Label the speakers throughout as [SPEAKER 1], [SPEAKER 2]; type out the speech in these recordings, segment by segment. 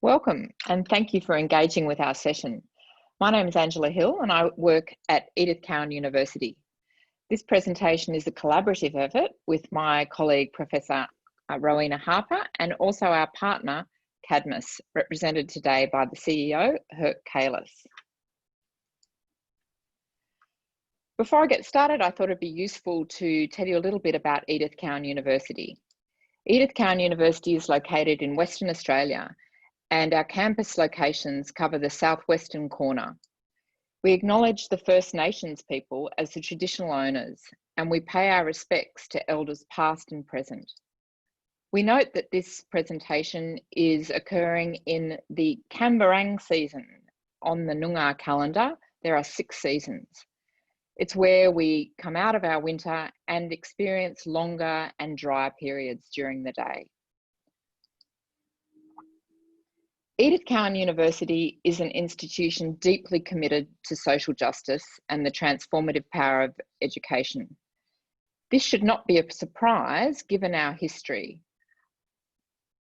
[SPEAKER 1] Welcome, and thank you for engaging with our session. My name is Angela Hill and I work at Edith Cowan University. This presentation is a collaborative effort with my colleague, Professor Rowena Harper, and also our partner, Cadmus, represented today by the CEO, Herk Kailis. Before I get started, I thought it'd be useful to tell you a little bit about Edith Cowan University. Edith Cowan University is located in Western Australia, and our campus locations cover the southwestern corner. We acknowledge the First Nations people as the traditional owners, and we pay our respects to elders past and present. We note that this presentation is occurring in the Camberang season. On the Noongar calendar, there are 6 seasons. It's where we come out of our winter and experience longer and drier periods during the day. Edith Cowan University is an institution deeply committed to social justice and the transformative power of education. This should not be a surprise given our history.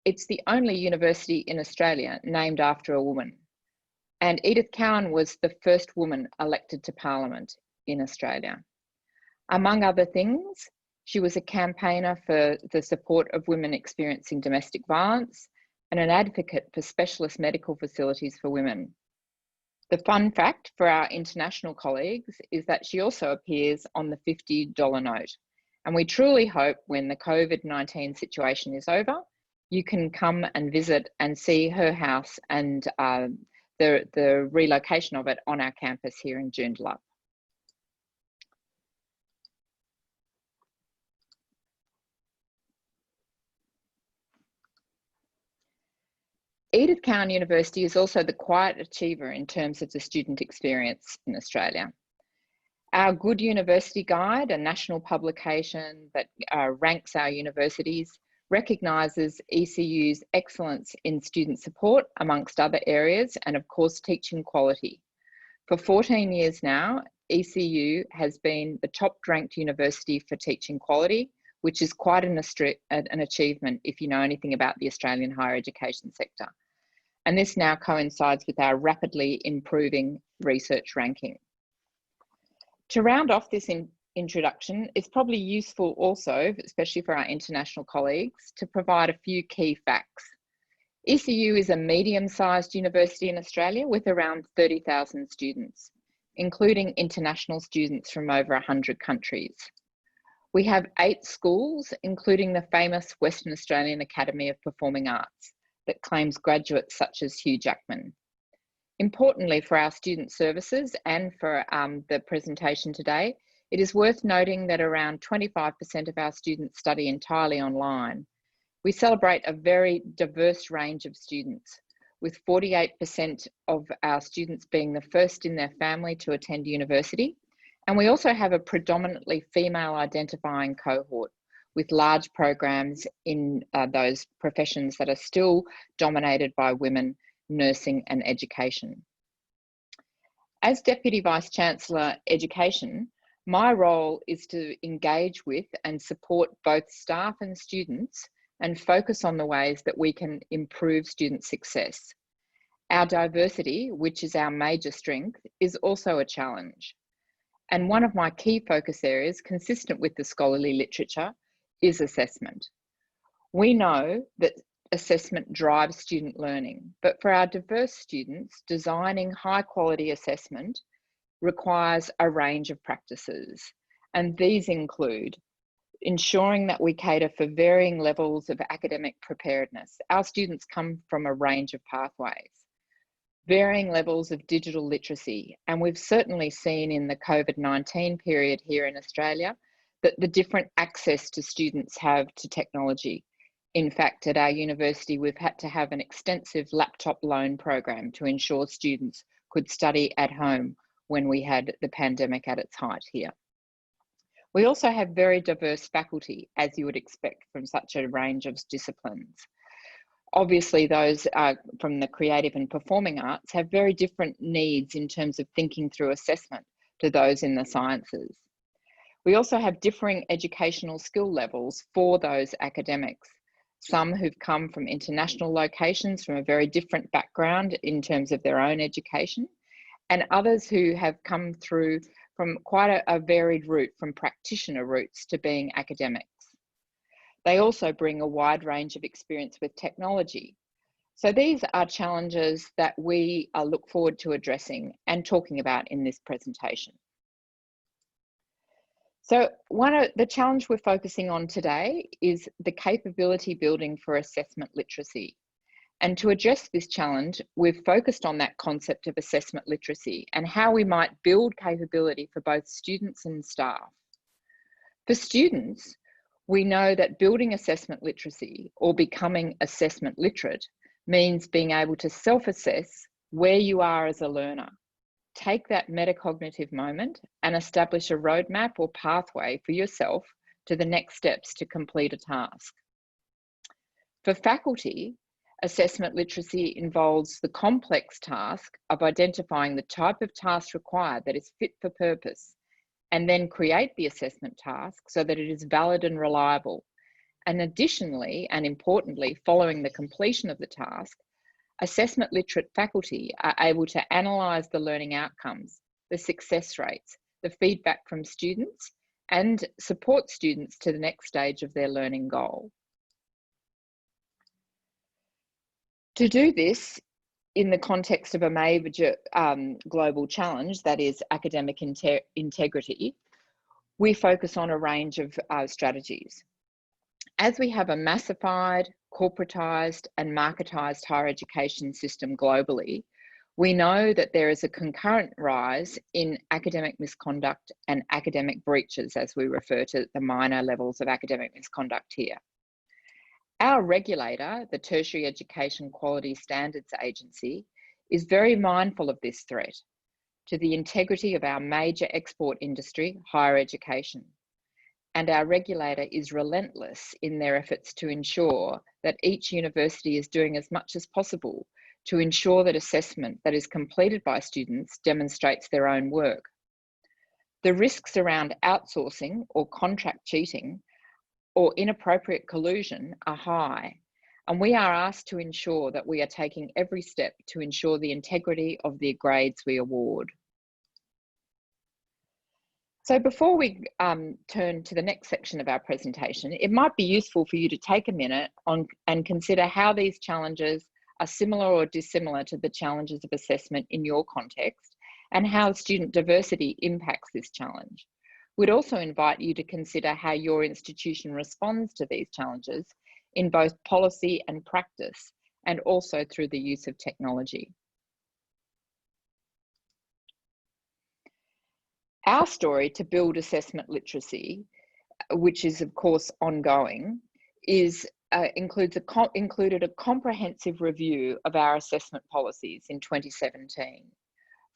[SPEAKER 1] It's the only university in Australia named after a woman, and Edith Cowan was the first woman elected to Parliament in Australia. Among other things, she was a campaigner for the support of women experiencing domestic violence and an advocate for specialist medical facilities for women. The fun fact for our international colleagues is that she also appears on the $50 note. And we truly hope when the COVID-19 situation is over, you can come and visit and see her house and the relocation of it on our campus here in Joondalup. Edith Cowan University is also the quiet achiever in terms of the student experience in Australia. Our Good University Guide, a national publication that ranks our universities, recognises ECU's excellence in student support amongst other areas and of course teaching quality. For 14 years now, ECU has been the top ranked university for teaching quality, which is quite an achievement if you know anything about the Australian higher education sector. And this now coincides with our rapidly improving research ranking. To round off this introduction, it's probably useful also, especially for our international colleagues, to provide a few key facts. ECU is a medium-sized university in Australia with around 30,000 students, including international students from over 100 countries. We have 8 schools, including the famous Western Australian Academy of Performing Arts, that claims graduates such as Hugh Jackman. Importantly for our student services and for the presentation today, it is worth noting that around 25% of our students study entirely online. We celebrate a very diverse range of students, with 48% of our students being the first in their family to attend university. And we also have a predominantly female identifying cohort, with large programs in those professions that are still dominated by women, nursing and education. As Deputy Vice-Chancellor Education, my role is to engage with and support both staff and students and focus on the ways that we can improve student success. Our diversity, which is our major strength, is also a challenge. And one of my key focus areas, consistent with the scholarly literature, is assessment. We know that assessment drives student learning, but for our diverse students, designing high quality assessment requires a range of practices. And these include ensuring that we cater for varying levels of academic preparedness. Our students come from a range of pathways, varying levels of digital literacy. And we've certainly seen in the COVID-19 period here in Australia that the different access to students have to technology. In fact, at our university, we've had to have an extensive laptop loan program to ensure students could study at home when we had the pandemic at its height here. We also have very diverse faculty, as you would expect from such a range of disciplines. Obviously, those from the creative and performing arts have very different needs in terms of thinking through assessment to those in the sciences. We also have differing educational skill levels for those academics. some who've come from international locations from a very different background in terms of their own education, and others who have come through from quite a varied route, from practitioner routes to being academics. They also bring a wide range of experience with technology. So these are challenges that we look forward to addressing and talking about in this presentation. So the challenge we're focusing on today is the capability building for assessment literacy. And to address this challenge, we've focused on that concept of assessment literacy and how we might build capability for both students and staff. For students, we know that building assessment literacy or becoming assessment literate means being able to self-assess where you are as a learner. Take that metacognitive moment and establish a roadmap or pathway for yourself to the next steps to complete a task. For faculty, assessment literacy involves the complex task of identifying the type of task required that is fit for purpose, and then create the assessment task so that it is valid and reliable. And additionally, and importantly, following the completion of the task, assessment literate faculty are able to analyse the learning outcomes, the success rates, the feedback from students, and support students to the next stage of their learning goal. To do this in the context of a major global challenge, that is academic integrity, we focus on a range of strategies. As we have a massified, corporatised and marketised higher education system globally, we know that there is a concurrent rise in academic misconduct and academic breaches, as we refer to the minor levels of academic misconduct here. Our regulator, the Tertiary Education Quality Standards Agency, is very mindful of this threat to the integrity of our major export industry, higher education. And our regulator is relentless in their efforts to ensure that each university is doing as much as possible to ensure that assessment that is completed by students demonstrates their own work. The risks around outsourcing or contract cheating or inappropriate collusion are high, and we are asked to ensure that we are taking every step to ensure the integrity of the grades we award. So before we turn to the next section of our presentation, it might be useful for you to take a minute and consider how these challenges are similar or dissimilar to the challenges of assessment in your context and how student diversity impacts this challenge. We'd also invite you to consider how your institution responds to these challenges in both policy and practice, and also through the use of technology. Our story to build assessment literacy, which is of course ongoing, included a comprehensive review of our assessment policies in 2017,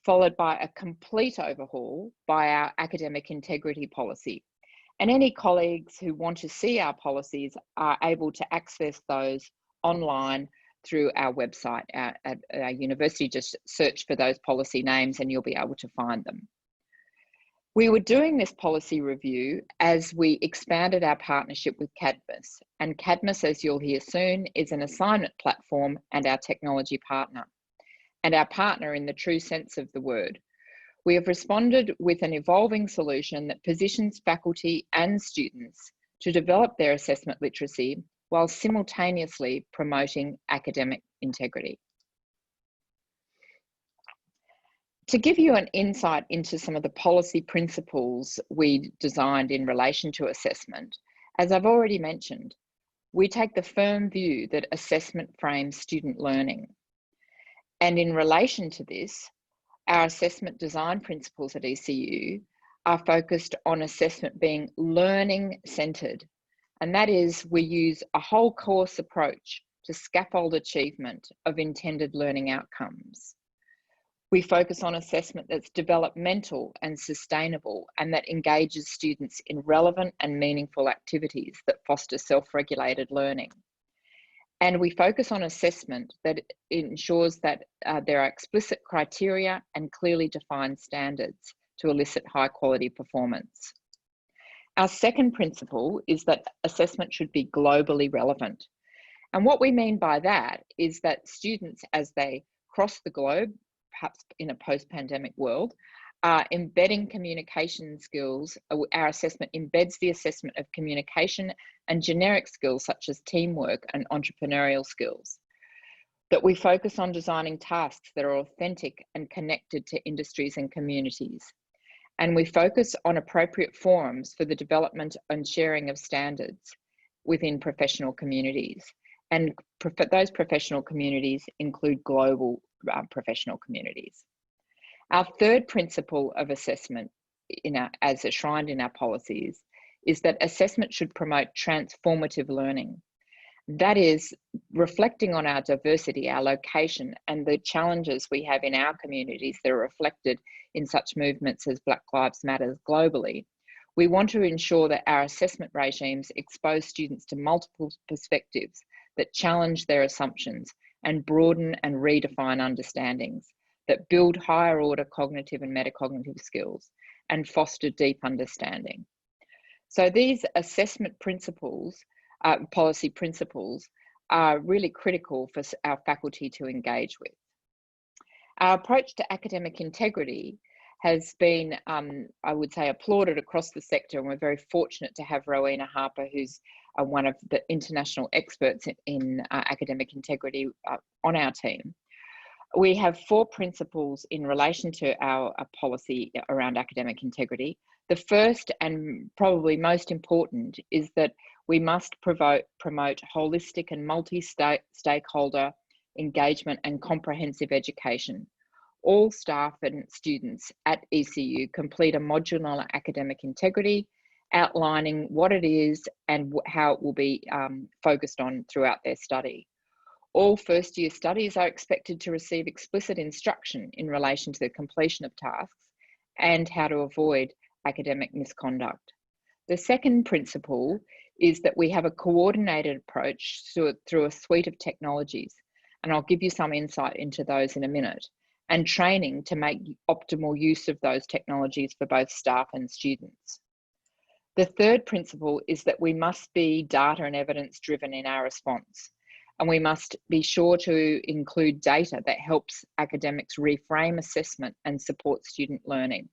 [SPEAKER 1] followed by a complete overhaul by our academic integrity policy. And any colleagues who want to see our policies are able to access those online through our website at our university. Just search for those policy names and you'll be able to find them. We were doing this policy review as we expanded our partnership with Cadmus. And Cadmus, as you'll hear soon, is an assignment platform and our technology partner, and our partner in the true sense of the word. We have responded with an evolving solution that positions faculty and students to develop their assessment literacy while simultaneously promoting academic integrity. To give you an insight into some of the policy principles we designed in relation to assessment, as I've already mentioned, we take the firm view that assessment frames student learning. And in relation to this, our assessment design principles at ECU are focused on assessment being learning-centred. And that is, we use a whole course approach to scaffold achievement of intended learning outcomes. We focus on assessment that's developmental and sustainable and that engages students in relevant and meaningful activities that foster self-regulated learning. And we focus on assessment that ensures that there are explicit criteria and clearly defined standards to elicit high quality performance. Our second principle is that assessment should be globally relevant. And what we mean by that is that students, as they cross the globe, perhaps in a post-pandemic world, are embedding communication skills. Our assessment embeds the assessment of communication and generic skills such as teamwork and entrepreneurial skills. That we focus on designing tasks that are authentic and connected to industries and communities. And we focus on appropriate forums for the development and sharing of standards within professional communities. And those professional communities include global professional communities. Our third principle of assessment, as enshrined in our policies, is that assessment should promote transformative learning. That is, reflecting on our diversity, our location, and the challenges we have in our communities that are reflected in such movements as Black Lives Matter globally. We want to ensure that our assessment regimes expose students to multiple perspectives that challenge their assumptions and broaden and redefine understandings, that build higher order cognitive and metacognitive skills and foster deep understanding. So these assessment principles, policy principles, are really critical for our faculty to engage with. Our approach to academic integrity has been, I would say, applauded across the sector, and we're very fortunate to have Rowena Harper, who's one of the international experts in academic integrity on our team. We have 4 principles in relation to our policy around academic integrity. The first and probably most important is that we must promote holistic and multi-stakeholder engagement and comprehensive education. All staff and students at ECU complete a module on academic integrity, outlining what it is and how it will be focused on throughout their study. All first-year studies are expected to receive explicit instruction in relation to the completion of tasks and how to avoid academic misconduct. The second principle is that we have a coordinated approach through a suite of technologies, and I'll give you some insight into those in a minute, and training to make optimal use of those technologies for both staff and students. The third principle is that we must be data and evidence driven in our response, and we must be sure to include data that helps academics reframe assessment and support student learning.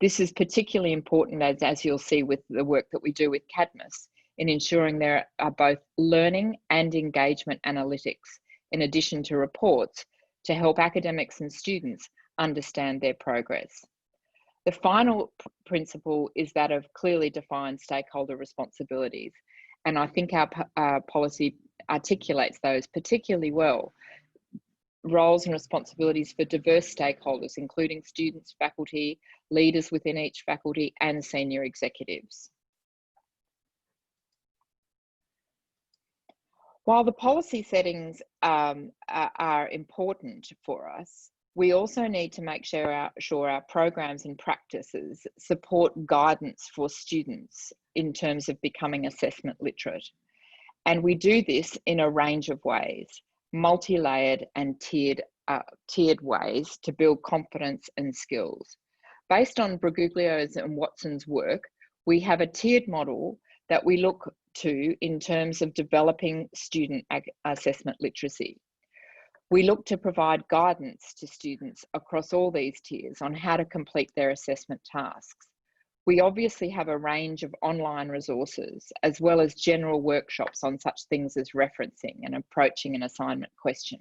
[SPEAKER 1] This is particularly important, as you'll see with the work that we do with Cadmus, in ensuring there are both learning and engagement analytics, in addition to reports, to help academics and students understand their progress. The final principle is that of clearly defined stakeholder responsibilities, and I think our policy articulates those particularly well. Roles and responsibilities for diverse stakeholders, including students, faculty, leaders within each faculty, and senior executives. While the policy settings are important for us, we also need to make sure our programs and practices support guidance for students in terms of becoming assessment literate. And we do this in a range of ways, multi-layered and tiered ways to build confidence and skills. Based on Bergoglio's and Watson's work, we have a tiered model that we look to in terms of developing student assessment literacy. We look to provide guidance to students across all these tiers on how to complete their assessment tasks. We obviously have a range of online resources, as well as general workshops on such things as referencing and approaching an assignment question.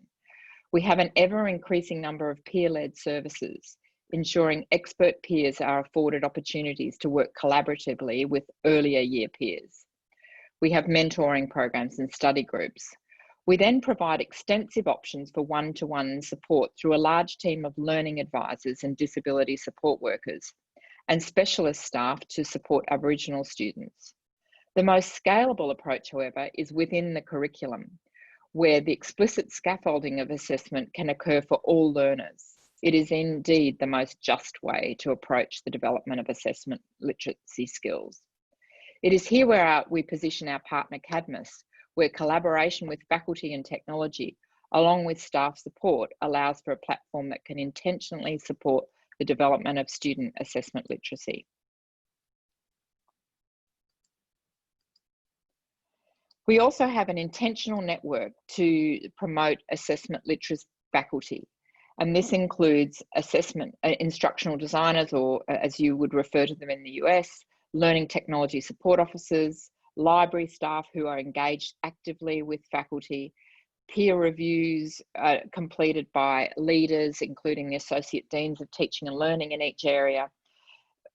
[SPEAKER 1] We have an ever-increasing number of peer-led services, ensuring expert peers are afforded opportunities to work collaboratively with earlier year peers. We have mentoring programs and study groups. We then provide extensive options for one-to-one support through a large team of learning advisors and disability support workers, and specialist staff to support Aboriginal students. The most scalable approach, however, is within the curriculum, where the explicit scaffolding of assessment can occur for all learners. It is indeed the most just way to approach the development of assessment literacy skills. It is here where we position our partner Cadmus, where collaboration with faculty and technology, along with staff support, allows for a platform that can intentionally support the development of student assessment literacy. We also have an intentional network to promote assessment literacy faculty. And this includes assessment, instructional designers, or as you would refer to them in the US, learning technology support officers, library staff who are engaged actively with faculty, peer reviews completed by leaders, including the Associate Deans of Teaching and Learning in each area,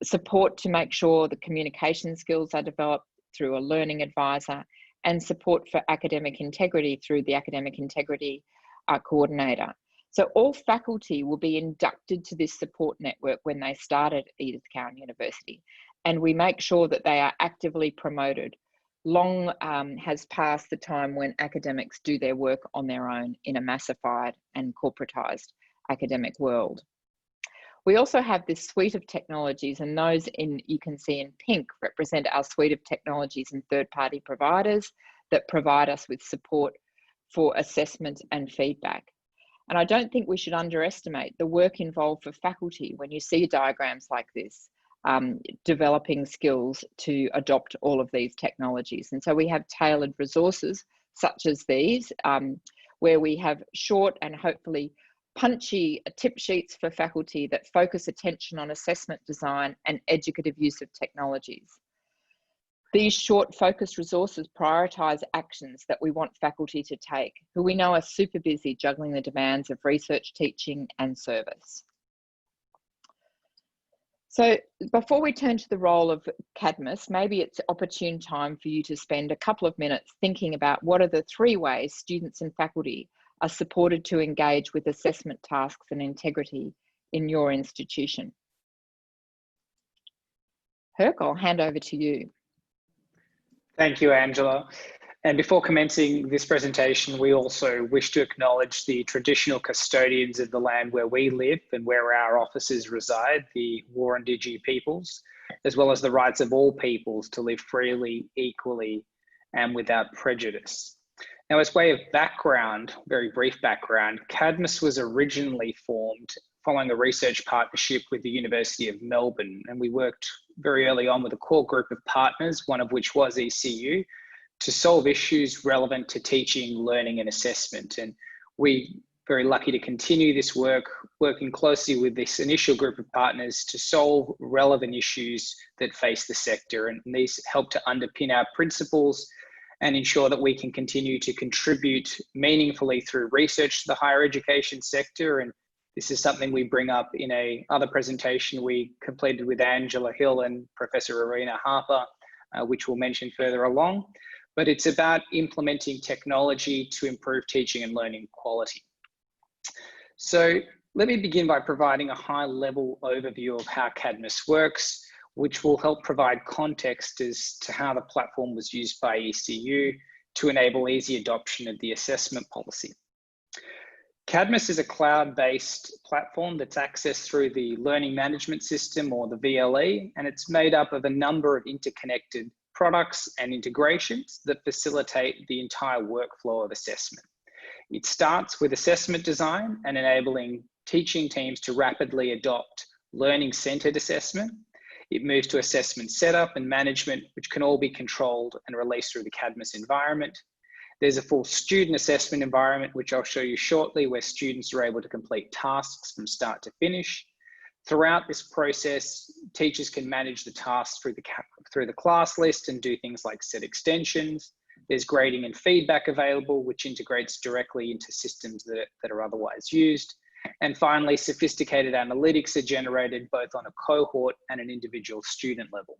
[SPEAKER 1] support to make sure the communication skills are developed through a learning advisor, and support for academic integrity through the academic integrity coordinator. So all faculty will be inducted to this support network when they start at Edith Cowan University, and we make sure that they are actively promoted. Long has passed the time when academics do their work on their own in a massified and corporatized academic world. We also have this suite of technologies, and those you can see in pink represent our suite of technologies and third-party providers that provide us with support for assessment and feedback. And I don't think we should underestimate the work involved for faculty when you see diagrams like this, developing skills to adopt all of these technologies. And so we have tailored resources such as these, where we have short and hopefully punchy tip sheets for faculty that focus attention on assessment design and educative use of technologies. These short focused resources prioritise actions that we want faculty to take, who we know are super busy juggling the demands of research, teaching and service. So before we turn to the role of Cadmus, maybe it's an opportune time for you to spend a couple of minutes thinking about what are the 3 ways students and faculty are supported to engage with assessment tasks and integrity in your institution. Herk, I'll hand over to you.
[SPEAKER 2] Thank you, Angela. And before commencing this presentation, we also wish to acknowledge the traditional custodians of the land where we live and where our offices reside, the Wurundjeri peoples, as well as the rights of all peoples to live freely, equally, and without prejudice. Now, as way of background, very brief background, Cadmus was originally formed following a research partnership with the University of Melbourne, and we worked very early on with a core group of partners, one of which was ECU, to solve issues relevant to teaching, learning and assessment. And we're very lucky to continue this work, working closely with this initial group of partners to solve relevant issues that face the sector. And these help to underpin our principles and ensure that we can continue to contribute meaningfully through research to the higher education sector. And this is something we bring up in another presentation we completed with Angela Hill and Professor Rowena Harper, which we'll mention further along. But it's about implementing technology to improve teaching and learning quality. So let me begin by providing a high-level overview of how Cadmus works, which will help provide context as to how the platform was used by ECU to enable easy adoption of the assessment policy. Cadmus is a cloud-based platform that's accessed through the Learning Management System, or the VLE, and it's made up of a number of interconnected products and integrations that facilitate the entire workflow of assessment. It starts with assessment design and enabling teaching teams to rapidly adopt learning-centered assessment. It moves to assessment setup and management, which can all be controlled and released through the Cadmus environment. There's a full student assessment environment, which I'll show you shortly, where students are able to complete tasks from start to finish. Throughout this process, teachers can manage the tasks through the class list and do things like set extensions. There's grading and feedback available, which integrates directly into systems that are otherwise used. And finally, sophisticated analytics are generated both on a cohort and an individual student level.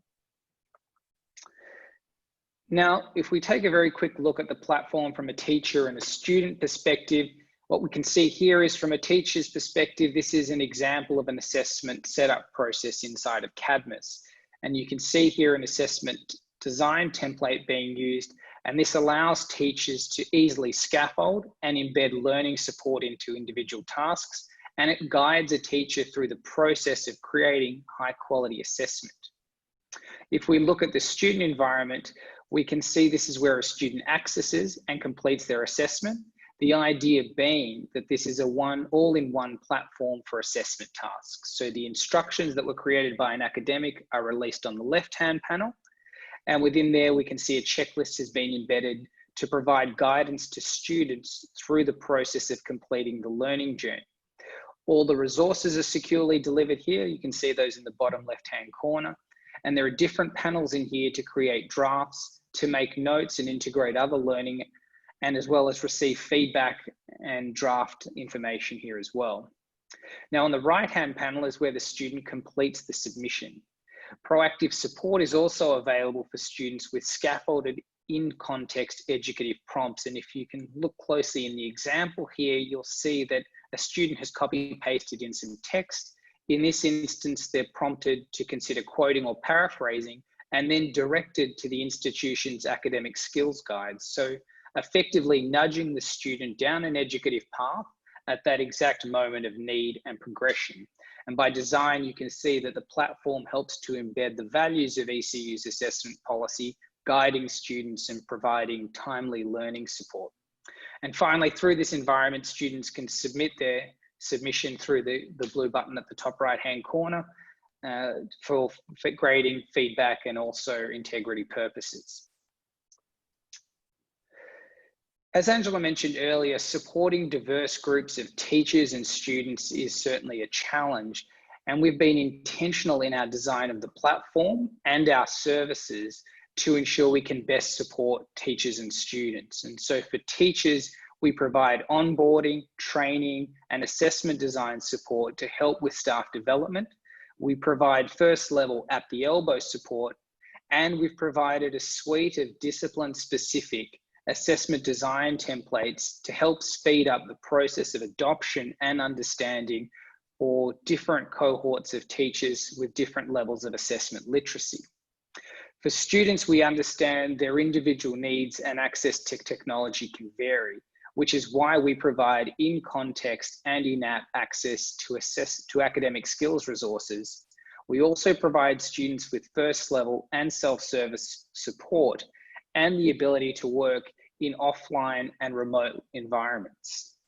[SPEAKER 2] Now, if we take a very quick look at the platform from a teacher and a student perspective, what we can see here is from a teacher's perspective, this is an example of an assessment setup process inside of Cadmus. And you can see here an assessment design template being used, and this allows teachers to easily scaffold and embed learning support into individual tasks, and it guides a teacher through the process of creating high quality assessment. If we look at the student environment, we can see this is where a student accesses and completes their assessment. The idea being that this is a all-in-one platform for assessment tasks. So the instructions that were created by an academic are released on the left-hand panel. And within there, we can see a checklist has been embedded to provide guidance to students through the process of completing the learning journey. All the resources are securely delivered here. You can see those in the bottom left-hand corner. And there are different panels in here to create drafts, to make notes and integrate other learning, and as well as receive feedback and draft information here as well. Now on the right-hand panel is where the student completes the submission. Proactive support is also available for students with scaffolded in-context educative prompts. And if you can look closely in the example here, you'll see that a student has copy-pasted in some text. In this instance, they're prompted to consider quoting or paraphrasing and then directed to the institution's academic skills guides. So effectively nudging the student down an educative path at that exact moment of need and progression. And by design, you can see that the platform helps to embed the values of ECU's assessment policy, guiding students and providing timely learning support. And finally, through this environment, students can submit their submission through the blue button at the top right-hand corner for grading, feedback, and also integrity purposes. As Angela mentioned earlier, supporting diverse groups of teachers and students is certainly a challenge, and we've been intentional in our design of the platform and our services to ensure we can best support teachers and students. And so for teachers, we provide onboarding, training, and assessment design support to help with staff development. We provide first level at the elbow support, and we've provided a suite of discipline-specific assessment design templates to help speed up the process of adoption and understanding for different cohorts of teachers with different levels of assessment literacy. For students, we understand their individual needs and access to technology can vary, which is why we provide in-context and in-app access to academic skills resources. We also provide students with first level and self-service support and the ability to work in offline and remote environments.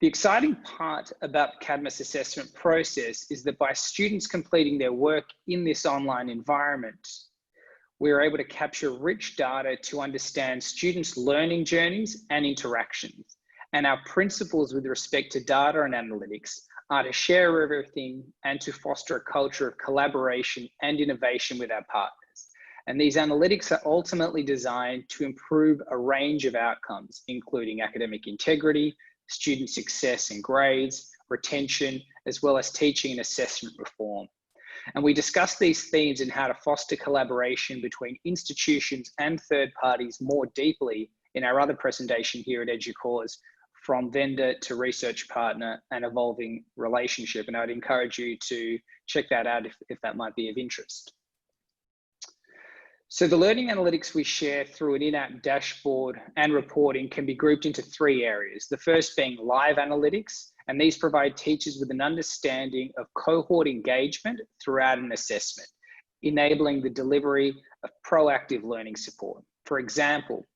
[SPEAKER 2] The exciting part about the Cadmus assessment process is that by students completing their work in this online environment, we are able to capture rich data to understand students' learning journeys and interactions. And our principles with respect to data and analytics are to share everything and to foster a culture of collaboration and innovation with our partners. And these analytics are ultimately designed to improve a range of outcomes, including academic integrity, student success and grades, retention, as well as teaching and assessment reform. And we discuss these themes and how to foster collaboration between institutions and third parties more deeply in our other presentation here at EDUCAUSE, from vendor to research partner and evolving relationship. And I'd encourage you to check that out if that might be of interest. So the learning analytics we share through an in-app dashboard and reporting can be grouped into three areas. The first being live analytics, and these provide teachers with an understanding of cohort engagement throughout an assessment, enabling the delivery of proactive learning support. For example,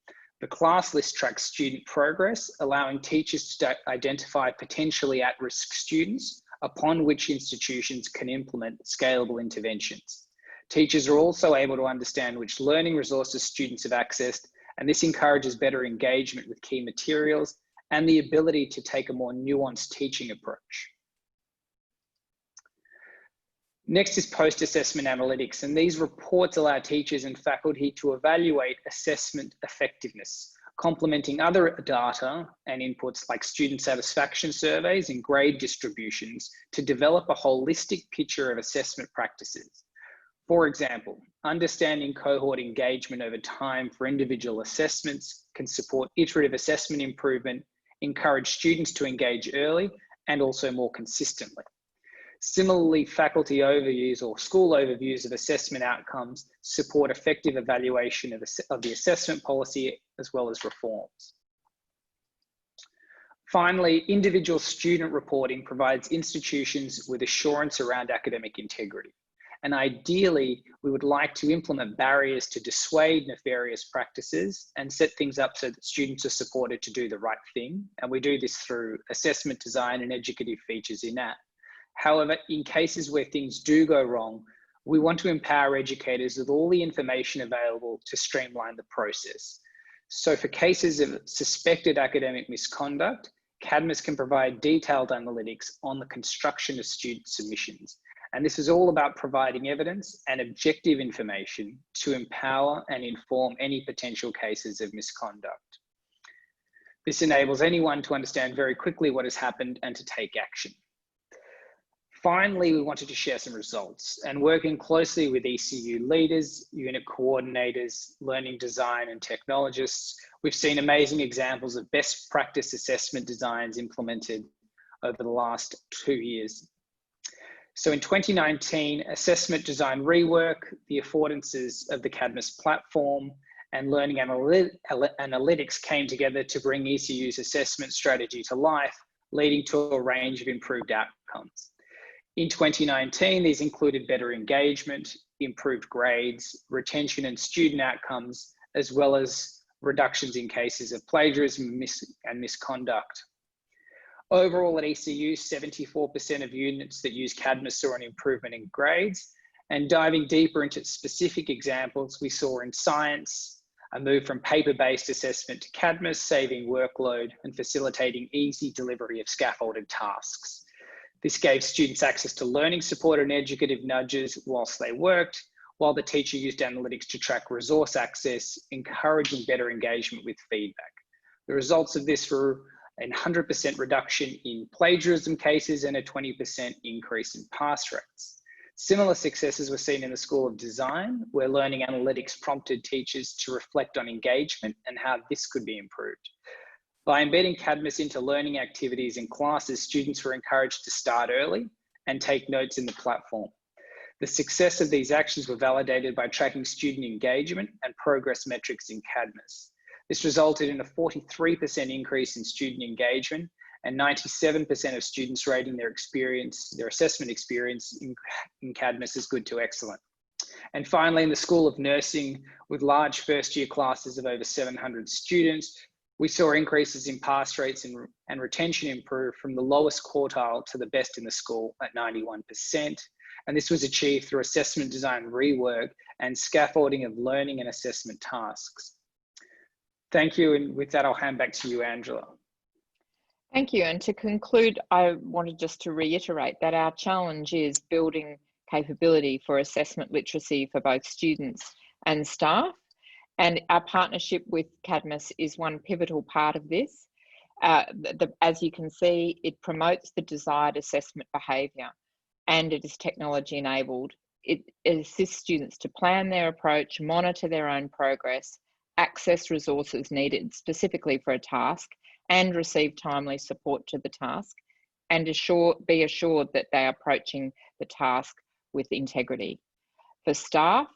[SPEAKER 2] the class list tracks student progress, allowing teachers to identify potentially at-risk students upon which institutions can implement scalable interventions. Teachers are also able to understand which learning resources students have accessed, and this encourages better engagement with key materials and the ability to take a more nuanced teaching approach. Next is post-assessment analytics, and these reports allow teachers and faculty to evaluate assessment effectiveness, complementing other data and inputs like student satisfaction surveys and grade distributions to develop a holistic picture of assessment practices. For example, understanding cohort engagement over time for individual assessments can support iterative assessment improvement, encourage students to engage early and also more consistently. Similarly, faculty overviews or school overviews of assessment outcomes support effective evaluation of the assessment policy as well as reforms. Finally, individual student reporting provides institutions with assurance around academic integrity. And ideally, we would like to implement barriers to dissuade nefarious practices and set things up so that students are supported to do the right thing. And we do this through assessment design and educative features in that. However, in cases where things do go wrong, we want to empower educators with all the information available to streamline the process. So for cases of suspected academic misconduct, Cadmus can provide detailed analytics on the construction of student submissions. And this is all about providing evidence and objective information to empower and inform any potential cases of misconduct. This enables anyone to understand very quickly what has happened and to take action. Finally, we wanted to share some results, and working closely with ECU leaders, unit coordinators, learning design and technologists, we've seen amazing examples of best practice assessment designs implemented over the last 2 years. So in 2019, assessment design rework, the affordances of the Cadmus platform, and learning analytics came together to bring ECU's assessment strategy to life, leading to a range of improved outcomes. In 2019, these included better engagement, improved grades, retention and student outcomes, as well as reductions in cases of plagiarism and misconduct. Overall at ECU, 74% of units that use Cadmus saw an improvement in grades, and diving deeper into specific examples, we saw in science, a move from paper-based assessment to Cadmus, saving workload and facilitating easy delivery of scaffolded tasks. This gave students access to learning support and educative nudges whilst they worked, while the teacher used analytics to track resource access, encouraging better engagement with feedback. The results of this were a 100% reduction in plagiarism cases and a 20% increase in pass rates. Similar successes were seen in the School of Design, where learning analytics prompted teachers to reflect on engagement and how this could be improved. By embedding Cadmus into learning activities in classes, students were encouraged to start early and take notes in the platform. The success of these actions were validated by tracking student engagement and progress metrics in Cadmus. This resulted in a 43% increase in student engagement and 97% of students rating their assessment experience in Cadmus as good to excellent. And finally, in the School of Nursing, with large first-year classes of over 700 students, we saw increases in pass rates and retention improve from the lowest quartile to the best in the school at 91%. And this was achieved through assessment design rework and scaffolding of learning and assessment tasks. Thank you. And with that, I'll hand back to you, Angela.
[SPEAKER 1] Thank you. And to conclude, I wanted just to reiterate that our challenge is building capability for assessment literacy for both students and staff. And our partnership with Cadmus is one pivotal part of this. As you can see, it promotes the desired assessment behaviour and it is technology enabled. It assists students to plan their approach, monitor their own progress, access resources needed specifically for a task, and receive timely support to the task, and be assured that they are approaching the task with integrity. For staff,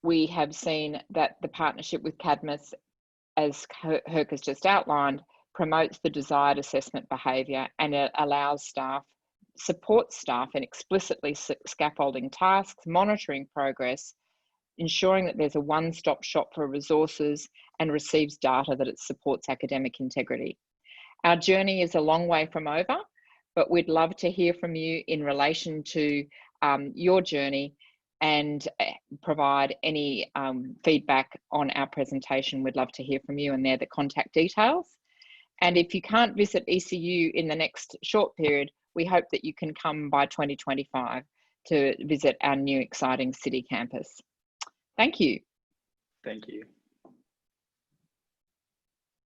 [SPEAKER 1] we have seen that the partnership with Cadmus, as Herk has just outlined, promotes the desired assessment behaviour and it allows staff, supports staff in explicitly scaffolding tasks, monitoring progress, ensuring that there's a one-stop shop for resources and receives data that it supports academic integrity. Our journey is a long way from over, but we'd love to hear from you in relation to your journey and provide any feedback on our presentation. We'd love to hear from you, and they're the contact details. And if you can't visit ECU in the next short period, we hope that you can come by 2025 to visit our new exciting city campus. Thank you.
[SPEAKER 2] Thank you.